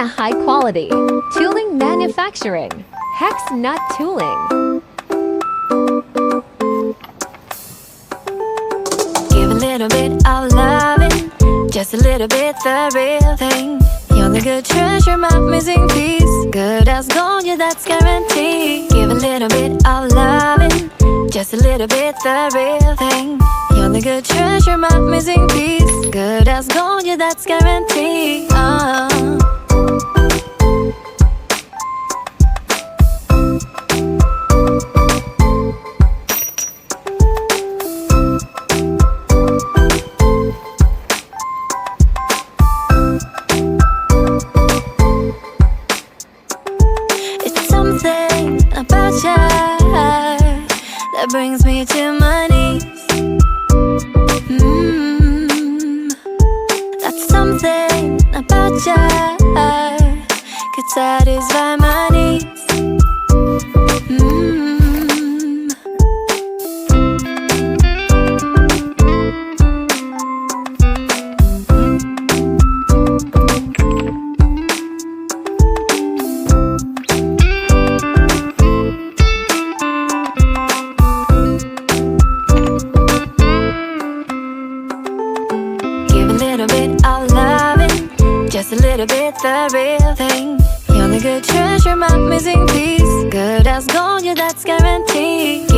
a high quality. Tooling manufacturing. Hex Nut Tooling. Give a little bit of loving, just a little bit the real thing. You're the good treasure, my missing piece. Good as gold, yeah, that's guaranteed. Give a little bit of loving, just a little bit the real thing. You're the good treasure, my missing piece. Good as gold, yeah, that's guaranteed. It's something about you that brings me to my knees. That's something about you could satisfy my needs. Give a little bit of loving, just a little bit the real thing. You're the good treasure, my missing piece. Good as gold, yeah, that's guaranteed.